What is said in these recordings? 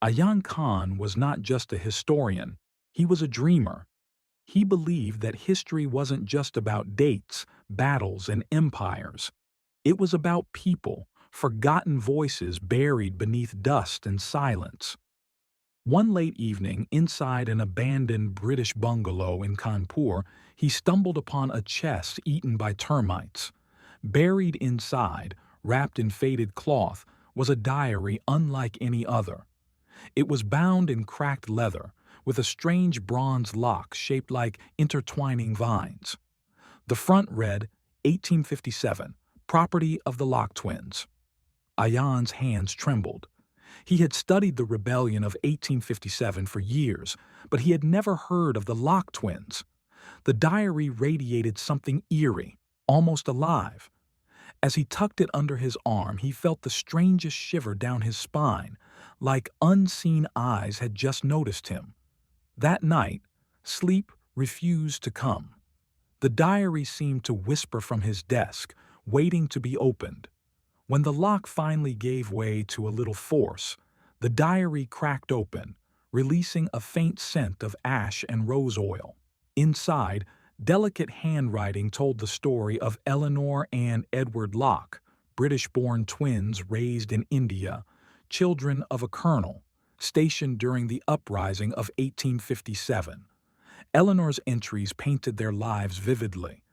Ayan Khan was not just a historian, he was a dreamer. He believed that history wasn't just about dates, battles, and empires. It was about people, forgotten voices buried beneath dust and silence. One late evening, inside an abandoned British bungalow in Kanpur, he stumbled upon a chest eaten by termites. Buried inside, wrapped in faded cloth, was a diary unlike any other. It was bound in cracked leather, with a strange bronze lock shaped like intertwining vines. The front read, 1857, property of the Locke twins. Ayan's hands trembled. He had studied the rebellion of 1857 for years, but he had never heard of the Locke twins. The diary radiated something eerie, almost alive. As he tucked it under his arm, he felt the strangest shiver down his spine, like unseen eyes had just noticed him. That night, sleep refused to come. The diary seemed to whisper from his desk, waiting to be opened. When the lock finally gave way to a little force, the diary cracked open, releasing a faint scent of ash and rose oil. Inside, delicate handwriting told the story of Eleanor and Edward Locke, British-born twins raised in India, children of a colonel, stationed during the uprising of 1857. Eleanor's entries painted their lives vividly.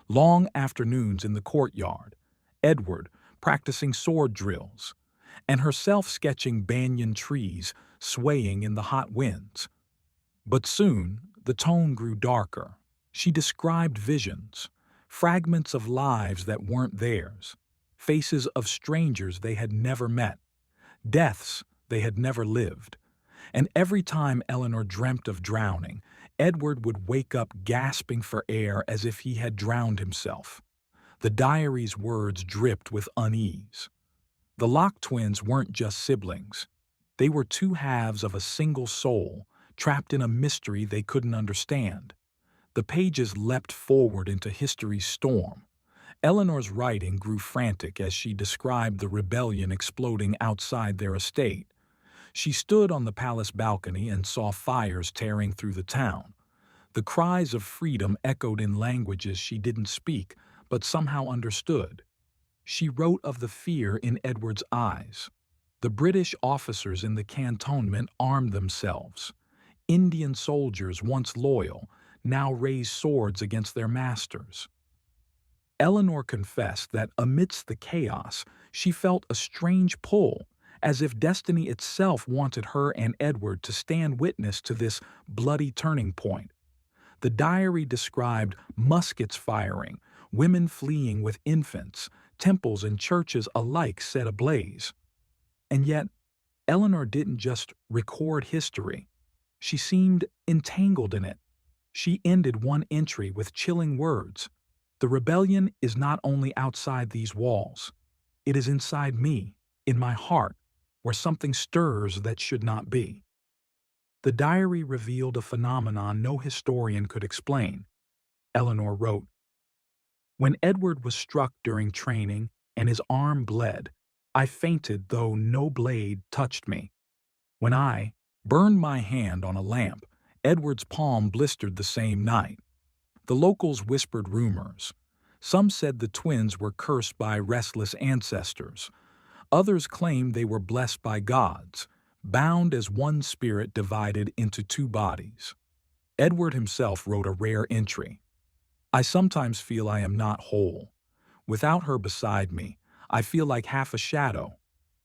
Long afternoons in the courtyard, Edward practicing sword drills, and herself sketching banyan trees swaying in the hot winds. But soon, the tone grew darker. She described visions, fragments of lives that weren't theirs, faces of strangers they had never met, deaths they had never lived. And every time Eleanor dreamt of drowning, Edward would wake up gasping for air as if he had drowned himself. The diary's words dripped with unease. The Locke twins weren't just siblings. They were two halves of a single soul, trapped in a mystery they couldn't understand. The pages leapt forward into history's storm. Eleanor's writing grew frantic as she described the rebellion exploding outside their estate. She stood on the palace balcony and saw fires tearing through the town. The cries of freedom echoed in languages she didn't speak, but somehow understood. She wrote of the fear in Edward's eyes. The British officers in the cantonment armed themselves. Indian soldiers, once loyal, now raised swords against their masters. Eleanor confessed that amidst the chaos, she felt a strange pull, as if destiny itself wanted her and Edward to stand witness to this bloody turning point. The diary described muskets firing, women fleeing with infants, temples and churches alike set ablaze. And yet, Eleanor didn't just record history. She seemed entangled in it. She ended one entry with chilling words. The rebellion is not only outside these walls. It is inside me, in my heart, where something stirs that should not be. The diary revealed a phenomenon no historian could explain. Eleanor wrote, "When Edward was struck during training and his arm bled, I fainted though no blade touched me. When I burned my hand on a lamp, Edward's palm blistered the same night. The locals whispered rumors. Some said the twins were cursed by restless ancestors. Others claimed they were blessed by gods, bound as one spirit divided into two bodies." Edward himself wrote a rare entry. "I sometimes feel I am not whole. Without her beside me, I feel like half a shadow.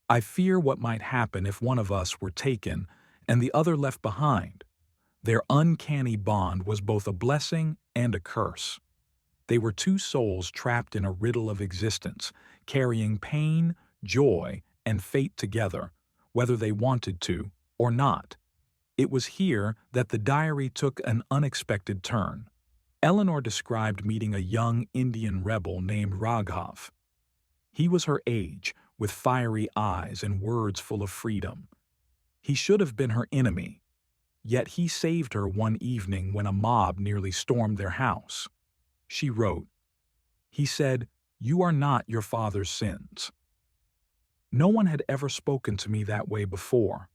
I fear what might happen if one of us were taken and the other left behind." Their uncanny bond was both a blessing and a curse. They were two souls trapped in a riddle of existence, carrying pain, joy, and fate together, whether they wanted to or not. It was here that the diary took an unexpected turn. Eleanor described meeting a young Indian rebel named Raghav. He was her age, with fiery eyes and words full of freedom. He should have been her enemy, yet he saved her one evening when a mob nearly stormed their house. She wrote, "He said, 'You are not your father's sins.' No one had ever spoken to me that way before.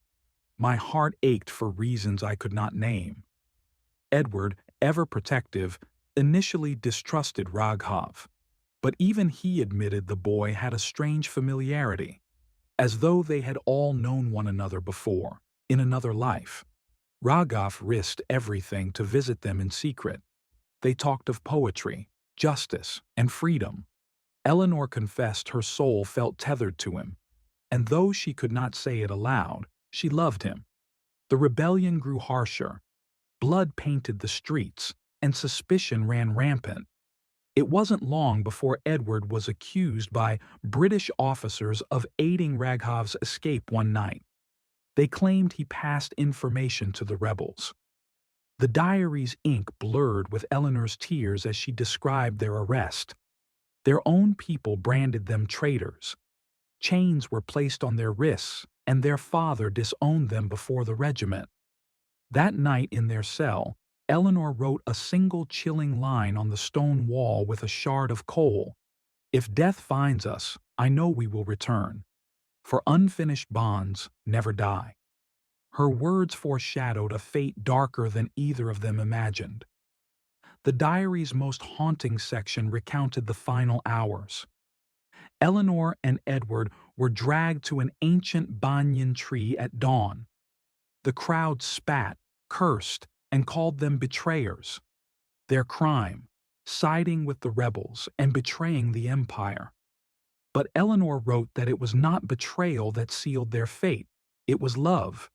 My heart ached for reasons I could not name. Edward, ever protective, initially distrusted Raghav. But even he admitted the boy had a strange familiarity, as though they had all known one another before, in another life. Raghav risked everything to visit them in secret. They talked of poetry, justice, and freedom. Eleanor confessed her soul felt tethered to him, and though she could not say it aloud, she loved him. The rebellion grew harsher. Blood painted the streets, and suspicion ran rampant. It wasn't long before Edward was accused by British officers of aiding Raghav's escape one night. They claimed he passed information to the rebels. The diary's ink blurred with Eleanor's tears as she described their arrest. Their own people branded them traitors. Chains were placed on their wrists, and their father disowned them before the regiment. That night in their cell, Eleanor wrote a single chilling line on the stone wall with a shard of coal. "If death finds us, I know we will return, for unfinished bonds never die." Her words foreshadowed a fate darker than either of them imagined. The diary's most haunting section recounted the final hours. Eleanor and Edward were dragged to an ancient banyan tree at dawn. The crowd spat, cursed, and called them betrayers. Their crime, siding with the rebels and betraying the empire. But Eleanor wrote that it was not betrayal that sealed their fate, it was love.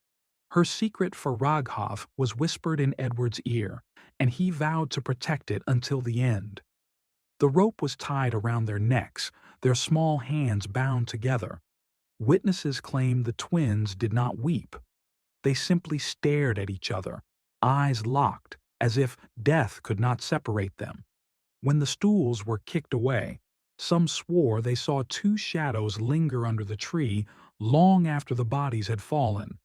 Her secret for Raghav was whispered in Edward's ear, and he vowed to protect it until the end. The rope was tied around their necks, their small hands bound together. Witnesses claimed the twins did not weep. They simply stared at each other, eyes locked, as if death could not separate them. When the stools were kicked away, some swore they saw two shadows linger under the tree long after the bodies had fallen.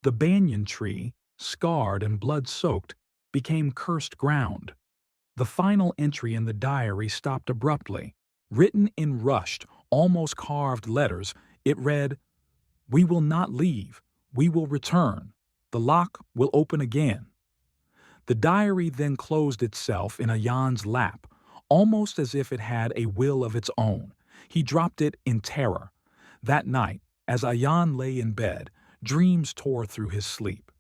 The banyan tree, scarred and blood-soaked, became cursed ground. The final entry in the diary stopped abruptly. Written in rushed, almost carved letters, it read, "We will not leave. We will return. The lock will open again." The diary then closed itself in Ayan's lap, almost as if it had a will of its own. He dropped it in terror. That night, as Ayan lay in bed, dreams tore through his sleep.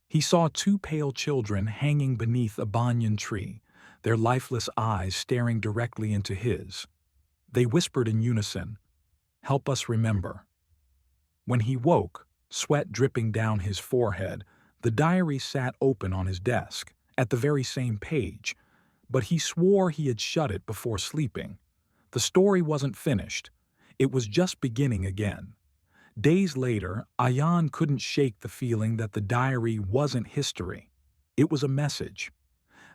He saw two pale children hanging beneath a banyan tree, their lifeless eyes staring directly into his. They whispered in unison, "Help us remember." When he woke, sweat dripping down his forehead, the diary sat open on his desk, at the very same page, but he swore he had shut it before sleeping. The story wasn't finished. It was just beginning again. Days later, Ayan couldn't shake the feeling that the diary wasn't history. It was a message.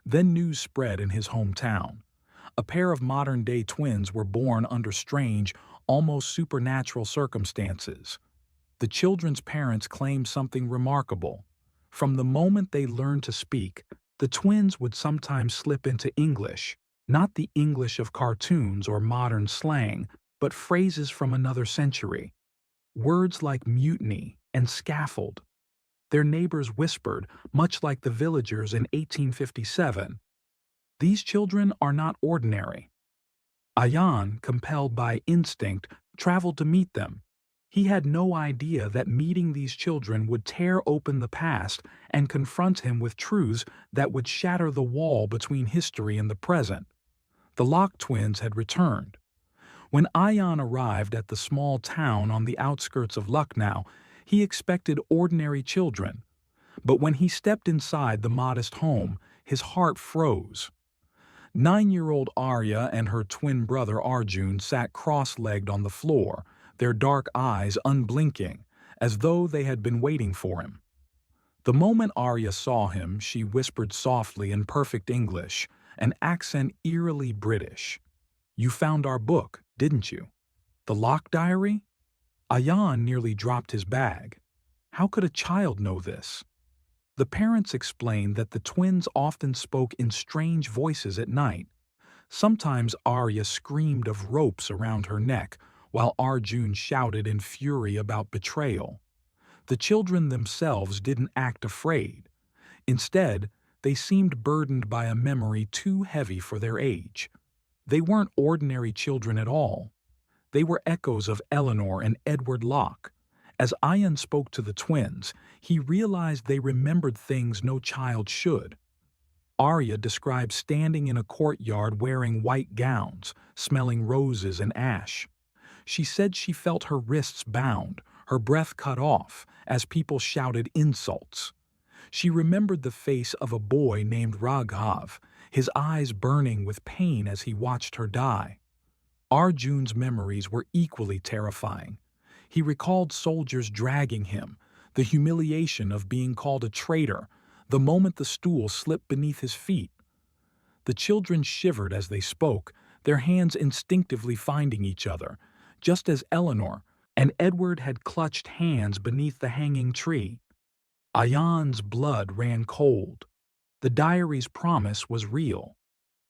Then news spread in his hometown. A pair of modern-day twins were born under strange, almost supernatural circumstances. The children's parents claimed something remarkable. From the moment they learned to speak, the twins would sometimes slip into English, not the English of cartoons or modern slang, but phrases from another century. Words like mutiny and scaffold. Their neighbors whispered, much like the villagers in 1857. These children are not ordinary. Ayan, compelled by instinct, traveled to meet them. He had no idea that meeting these children would tear open the past and confront him with truths that would shatter the wall between history and the present. The Locke twins had returned. When Ayan arrived at the small town on the outskirts of Lucknow, he expected ordinary children. But when he stepped inside the modest home, his heart froze. 9-year-old Arya and her twin brother Arjun sat cross-legged on the floor, their dark eyes unblinking, as though they had been waiting for him. The moment Arya saw him, she whispered softly in perfect English, an accent eerily British. "You found our book, didn't you? The Locke diary?" Ayan nearly dropped his bag. How could a child know this? The parents explained that the twins often spoke in strange voices at night. Sometimes Arya screamed of ropes around her neck, while Arjun shouted in fury about betrayal. The children themselves didn't act afraid. Instead, they seemed burdened by a memory too heavy for their age. They weren't ordinary children at all. They were echoes of Eleanor and Edward Locke. As Ian spoke to the twins, he realized they remembered things no child should. Arya described standing in a courtyard wearing white gowns, smelling roses and ash. She said she felt her wrists bound, her breath cut off, as people shouted insults. She remembered the face of a boy named Raghav, his eyes burning with pain as he watched her die. Arjun's memories were equally terrifying. He recalled soldiers dragging him, the humiliation of being called a traitor, the moment the stool slipped beneath his feet. The children shivered as they spoke, their hands instinctively finding each other, just as Eleanor and Edward had clutched hands beneath the hanging tree. Ayan's blood ran cold. The diary's promise was real.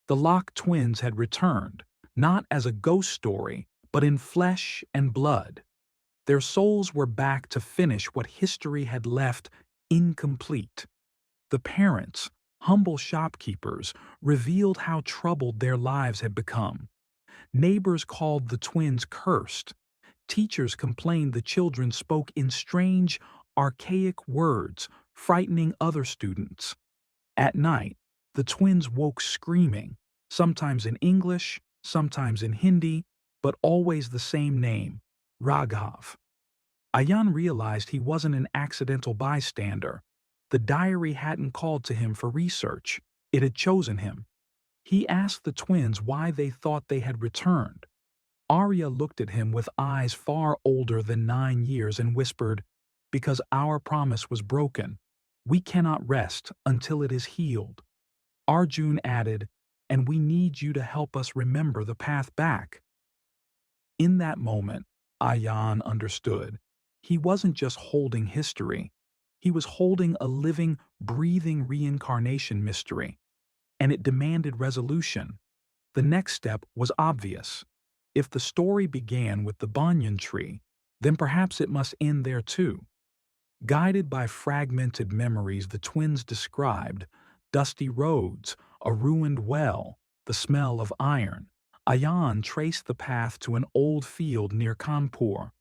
The Locke twins had returned, not as a ghost story, but in flesh and blood. Their souls were back to finish what history had left incomplete. The parents, humble shopkeepers, revealed how troubled their lives had become. Neighbors called the twins cursed. Teachers complained the children spoke in strange, archaic words, frightening other students. At night, the twins woke screaming, sometimes in English, sometimes in Hindi, but always the same name, Raghav. Ayan realized he wasn't an accidental bystander. The diary hadn't called to him for research. It had chosen him. He asked the twins why they thought they had returned. Arya looked at him with eyes far older than 9 years and whispered, "Because our promise was broken. We cannot rest until it is healed." Arjun added, "And we need you to help us remember the path back." In that moment, Ayan understood. He wasn't just holding history. He was holding a living, breathing reincarnation mystery. And it demanded resolution. The next step was obvious. If the story began with the banyan tree, then perhaps it must end there too. Guided by fragmented memories the twins described, dusty roads, a ruined well, the smell of iron, Ayan traced the path to an old field near Kanpur.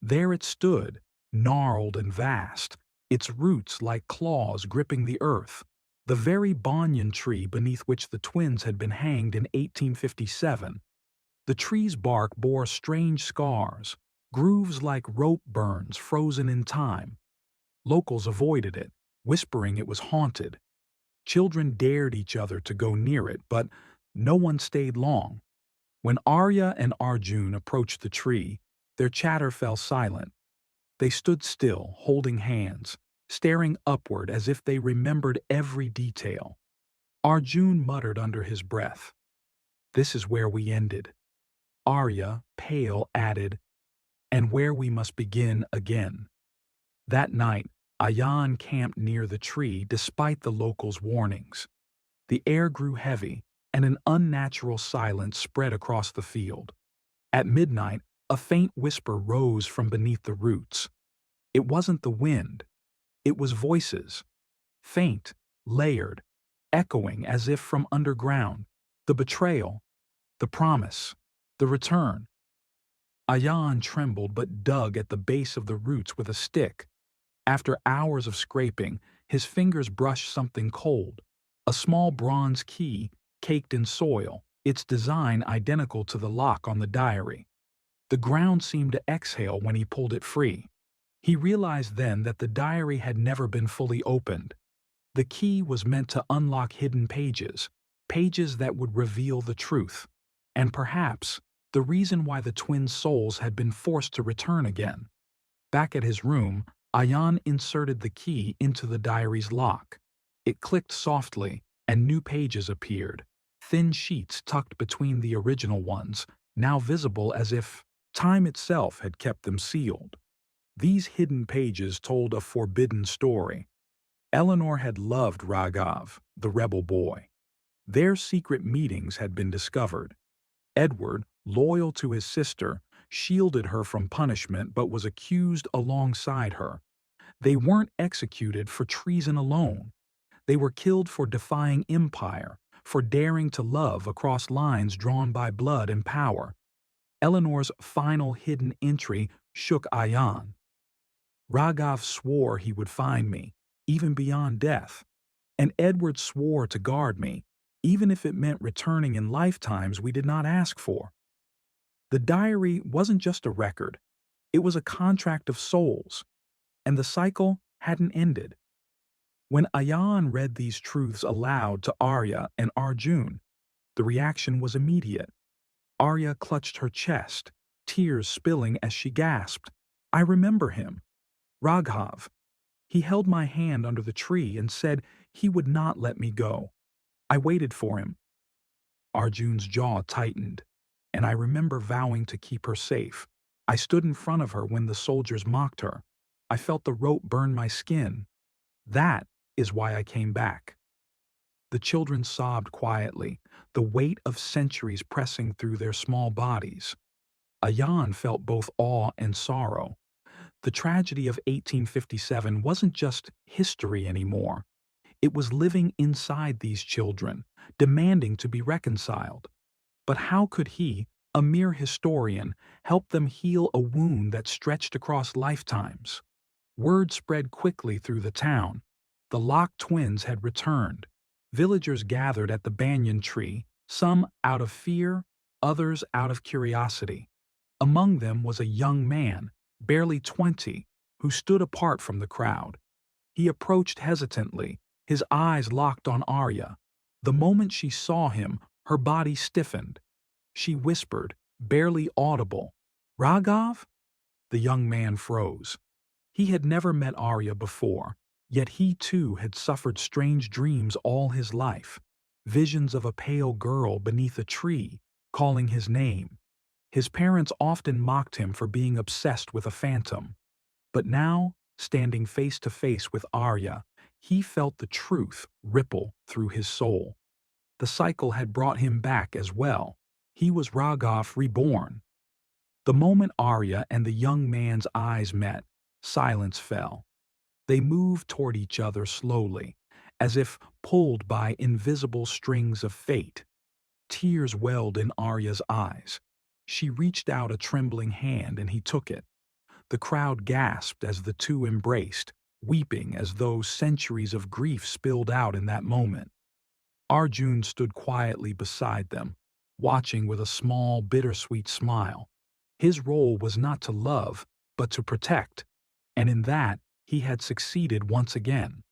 There it stood, gnarled and vast, its roots like claws gripping the earth, the very banyan tree beneath which the twins had been hanged in 1857. The tree's bark bore strange scars, grooves like rope burns frozen in time. Locals avoided it, whispering it was haunted. Children dared each other to go near it, but no one stayed long. When Arya and Arjun approached the tree, their chatter fell silent. They stood still, holding hands, staring upward as if they remembered every detail. Arjun muttered under his breath, "This is where we ended." Arya, pale, added, "And where we must begin again." That night, Ayan camped near the tree despite the locals' warnings. The air grew heavy, and an unnatural silence spread across the field. At midnight, a faint whisper rose from beneath the roots. It wasn't the wind. It was voices. Faint, layered, echoing as if from underground. The betrayal, the promise, the return. Ayan trembled but dug at the base of the roots with a stick. After hours of scraping, his fingers brushed something cold, a small bronze key caked in soil, its design identical to the lock on the diary. The ground seemed to exhale when he pulled it free. He realized then that the diary had never been fully opened. The key was meant to unlock hidden pages, pages that would reveal the truth, and perhaps the reason why the twin souls had been forced to return again. Back at his room, Ayan inserted the key into the diary's lock. It clicked softly, and new pages appeared, thin sheets tucked between the original ones, now visible as if time itself had kept them sealed. These hidden pages told a forbidden story. Eleanor had loved Raghav, the rebel boy. Their secret meetings had been discovered. Edward, loyal to his sister, shielded her from punishment but was accused alongside her. They weren't executed for treason alone. They were killed for defying empire, for daring to love across lines drawn by blood and power. Eleanor's final hidden entry shook Ayan. Raghav swore he would find me, even beyond death, and Edward swore to guard me, even if it meant returning in lifetimes we did not ask for. The diary wasn't just a record, it was a contract of souls, and the cycle hadn't ended. When Ayan read these truths aloud to Arya and Arjun, the reaction was immediate. Arya clutched her chest, tears spilling as she gasped, "I remember him. Raghav. He held my hand under the tree and said he would not let me go. I waited for him." Arjun's jaw tightened, and I remember vowing to keep her safe. I stood in front of her when the soldiers mocked her. I felt the rope burn my skin. That is why I came back. The children sobbed quietly, the weight of centuries pressing through their small bodies. Ayan felt both awe and sorrow. The tragedy of 1857 wasn't just history anymore. It was living inside these children, demanding to be reconciled. But how could he, a mere historian, help them heal a wound that stretched across lifetimes? Word spread quickly through the town. The Locke twins had returned. Villagers gathered at the banyan tree, some out of fear, others out of curiosity. Among them was a young man, barely 20, who stood apart from the crowd. He approached hesitantly, his eyes locked on Arya. The moment she saw him, her body stiffened. She whispered, barely audible, "Raghav?" The young man froze. He had never met Arya before, yet he too had suffered strange dreams all his life, visions of a pale girl beneath a tree, calling his name. His parents often mocked him for being obsessed with a phantom. But now, standing face to face with Arya, he felt the truth ripple through his soul. The cycle had brought him back as well. He was Raghav reborn. The moment Arya and the young man's eyes met, silence fell. They moved toward each other slowly, as if pulled by invisible strings of fate. Tears welled in Arya's eyes. She reached out a trembling hand and he took it. The crowd gasped as the two embraced, weeping as though centuries of grief spilled out in that moment. Arjun stood quietly beside them, watching with a small, bittersweet smile. His role was not to love, but to protect, and in that he had succeeded once again.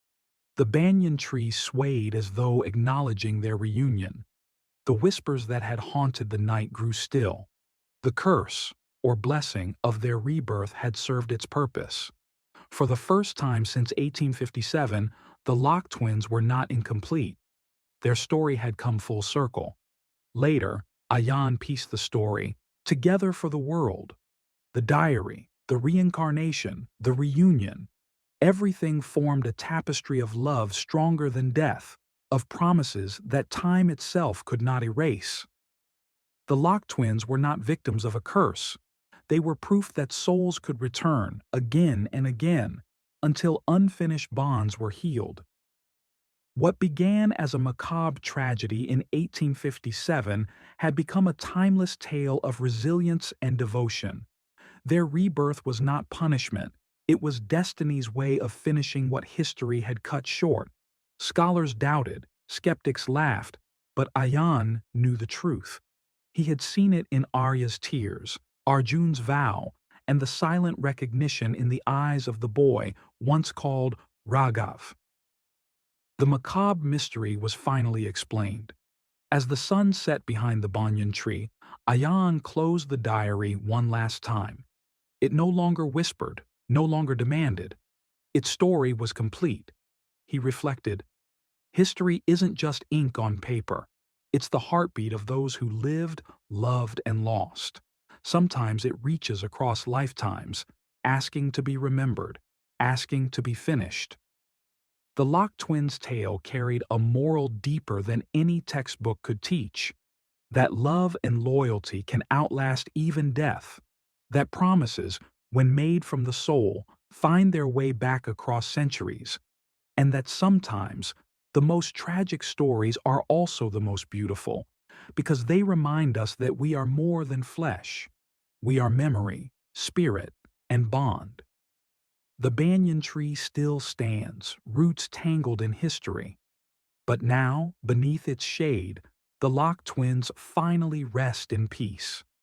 The banyan tree swayed as though acknowledging their reunion. The whispers that had haunted the night grew still. The curse, or blessing, of their rebirth had served its purpose. For the first time since 1857, the Locke twins were not incomplete. Their story had come full circle. Later, Ayan pieced the story together for the world. The diary, the reincarnation, the reunion. Everything formed a tapestry of love stronger than death, of promises that time itself could not erase. The Locke twins were not victims of a curse. They were proof that souls could return again and again until unfinished bonds were healed. What began as a macabre tragedy in 1857 had become a timeless tale of resilience and devotion. Their rebirth was not punishment, it was destiny's way of finishing what history had cut short. Scholars doubted, skeptics laughed, but Ayan knew the truth. He had seen it in Arya's tears, Arjun's vow, and the silent recognition in the eyes of the boy once called Raghav. The macabre mystery was finally explained. As the sun set behind the banyan tree, Ayan closed the diary one last time. It no longer whispered, no longer demanded. Its story was complete. He reflected, "History isn't just ink on paper. It's the heartbeat of those who lived, loved, and lost. Sometimes it reaches across lifetimes, asking to be remembered, asking to be finished." The Locke twins' tale carried a moral deeper than any textbook could teach. That love and loyalty can outlast even death. That promises, when made from the soul, find their way back across centuries, and that sometimes the most tragic stories are also the most beautiful, because they remind us that we are more than flesh. We are memory, spirit, and bond. The banyan tree still stands, roots tangled in history. But now, beneath its shade, the Locke twins finally rest in peace.